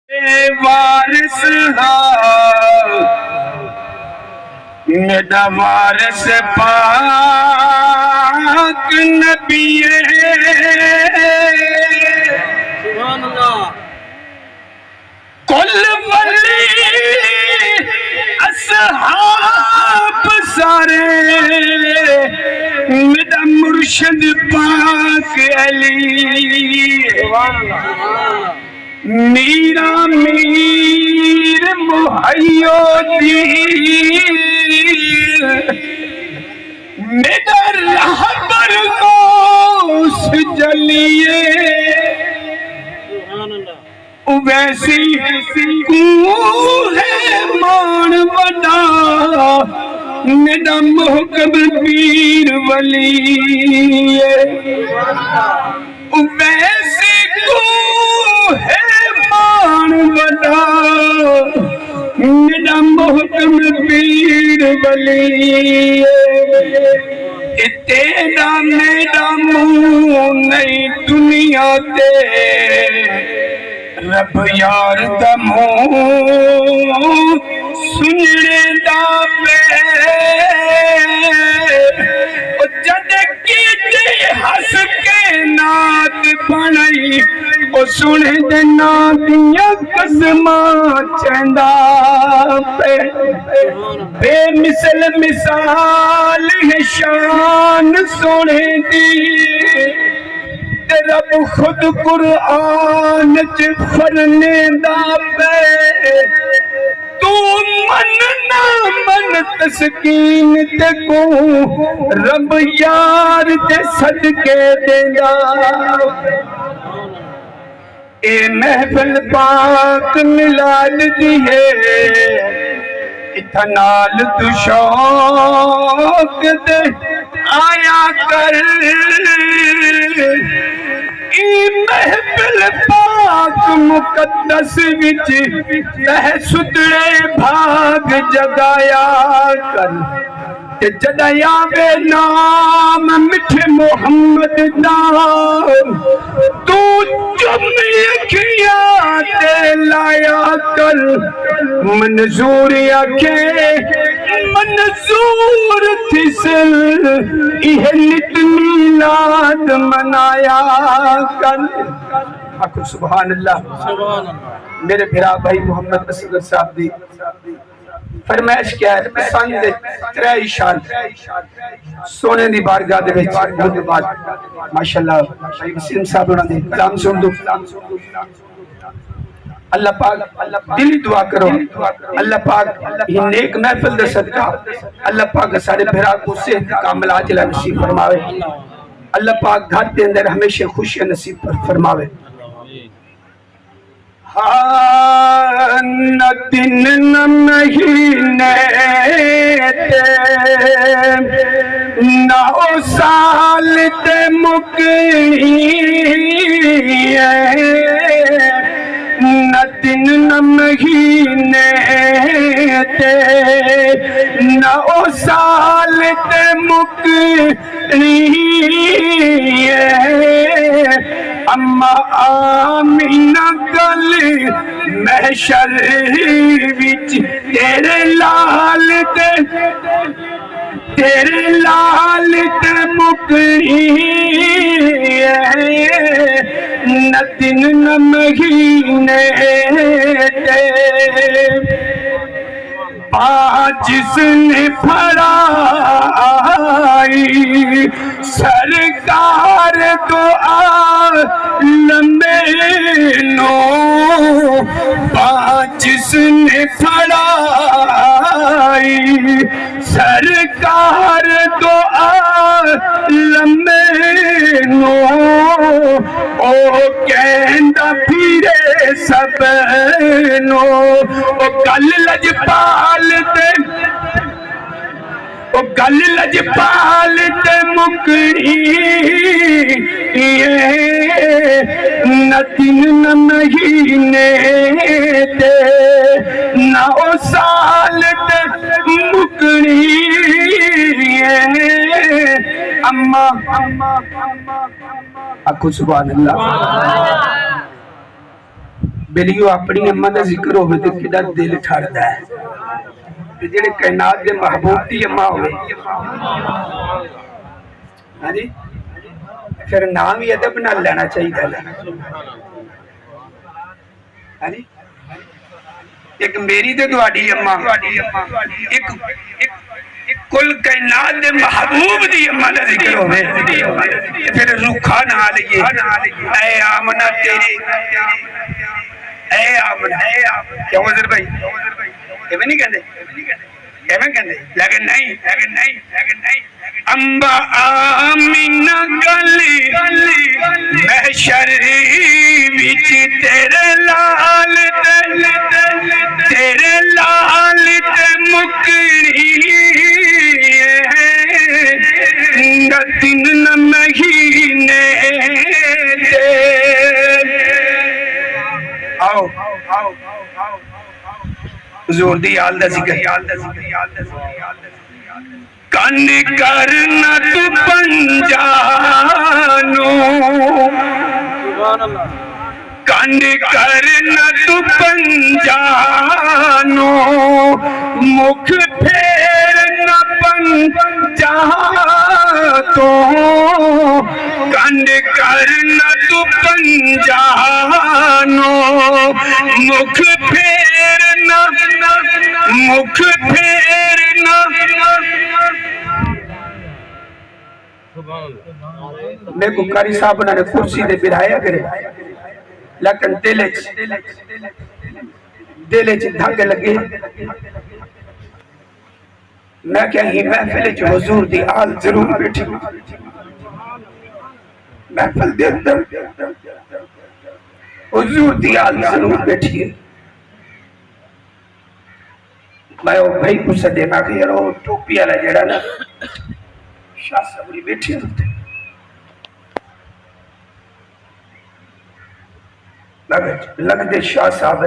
وارث میرا وارث پاک نبی سبحان اللہ کل ولی اصحاب سارے میرا مرشد پاک علی میرا میر محیو دی میرا رہبر غوث جلیے سبحان اللہ ویسی ہے مان بڑا میرا محکم پیر ولی ویسی ہے مان بڑا میرا محکم پیر ولی تیرا میرا منہ نہیں دنیا تے رب یار دا منہ سننے دا پہ جد کیتے ہس کے نات بنائی سنے دے ناتیاں قسماں چہندہ پہ بے مثل مثال ہے شان سنے دی رب خود قرآن چ فرنے دا پہ تو من نہ من تسکین تے کو رب یار تے صدقے دیندا اے محفل پاک ملاد دی ہے اتنال تو شوق دے آیا کر ای محفل پاک مقدس وچ تہ ستڑے بھاگ جگایا کر جدیا بے نام مٹھے محمد دا تو جم اکھیاں تے لایا کر منظور آکھے منظور تھسل یہ نت میلاد منایا کر آکھو سبحان اللہ سبحان اللہ میرے بھرا بھائی محمد اصغر صاحب دی فرمائش کیا ہے پسند ترے اشار سونے دی بارگاہ دے وچ بہت بعد ماشاءاللہ بھائی وسیم صاحب انہاں دے کلام سن دو اللہ پاک دلی دعا کرو اللہ پاک یہ نیک محفل دے صدقہ اللہ پاک سارے بھرا کو صحت کامل عاجلہ نصیب فرماوے اللہ پاک گھر دے اندر ہمیشہ خوشی نصیب فرماوے نہ دن نہ مہینے تے نہ سال تے مکی نہ دن نہ مہینے تے نہ سال تے مکی اما آمینہ گل محشر وچ تیرے لال تے مکڑی نہ دن نہ مہینے تے جس نے پھڑائی سرکار تو عالم نو جس نے پھڑائی سرکار تو عالم نو او کہندا پھرے سب نو او گل لجپال تے او گل لجپال تے مکڑی نہ دن نہ مہینے تے نہ او سال تے مکڑی اما آکھو سبحان اللہ بلیو اپنی اماں دا ذکر ہوئے تو کدھر دل ٹھاردا ہے تے جڑے کائنات دے محبوب دی اماں ہوئے ہاں جی پھر نام ہی ادب نہ لینا چاہیے گا ہاں جی ایک میری تے تہاڈی اماں ایک کل کائنات دے محبوب دی اماں دا ذکر ہوئے پھر رکھا نہ لئیے اے آمنہ تیرے اے آمنہ کیا حضر بھائی ایویں نہیں کہندے لیکن نہیں امبا آمینہ گلی محشر وچ تیرے لال تے مکری دن نہ مہینے آؤ حضور دی آل دا ذکر کن کرنا تو پنجانو کن کرنا تو پنجانو مکھ پھیرنا پنجاتو کن کرنا تو پنجانو مکھ پھیرنا میں کو کاری صاحب نے کرسی دے بڑھایا کرے لیکن دل چ دھگ لگے میں کیا ہی محفل چ حضور دی آل ضرور بیٹھی محفل دے اندر حضور دی آل ضرور بیٹھی ہے میں وہ بھائی کو سدے میں کہ یار وہ ٹوپی والا جڑا نا شاہ صبری بیٹھی ہوتے لگ دے شاہ صاحب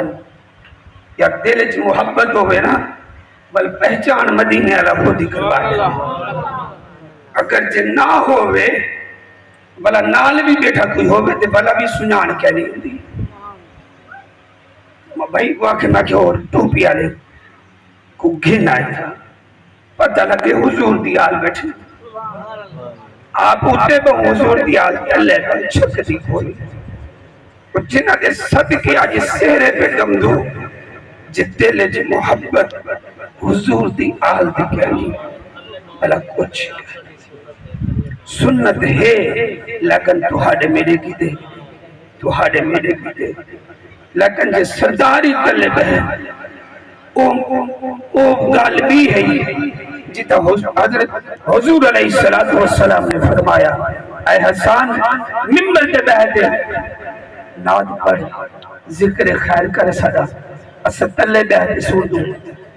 یا دل چ محبت ہوئے نا بل پہچان مدینے والا خود ہی کروانے اگر جے نہ ہوئے بلا نال بھی بیٹھا کوئی ہوئے تے بلا بھی سنان کیا نہیں ہوندی میں بھائی کو آکھے میں کہ اور ٹوپی والے کو گھن آئے تھا پتہ لگے حضور دی آل بیٹھے آپ اتے تو حضور دی آل کے اللہ کا چھک دی کوئی جنہ دے صدقے آج سہرے پہ دم دو جتے لے جی محبت حضور دی آل دی کہنی بلا کچھ سنت ہے لیکن تہاڑے میرے کی دے لیکن جے سرداری طلب ہے او غالبی ہے جیتا حضرت حضور علیہ السلام نے فرمایا اے حسان ممبر کے بہتے ناد پڑھ ذکر خیر کر صدا اسد تلے بہتے سور دوں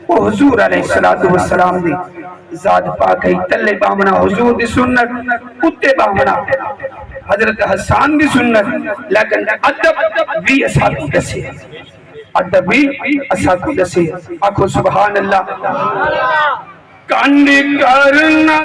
وہ حضور علیہ السلام دی ذات پاک ہے تلے بامنا حضور دی سنت کتے بامنا حضرت حسان دی سنت لیکن ادب بھی اساکو دسی ادبی اساکو دسی آکھو سبحان اللہ کانڈ کرنا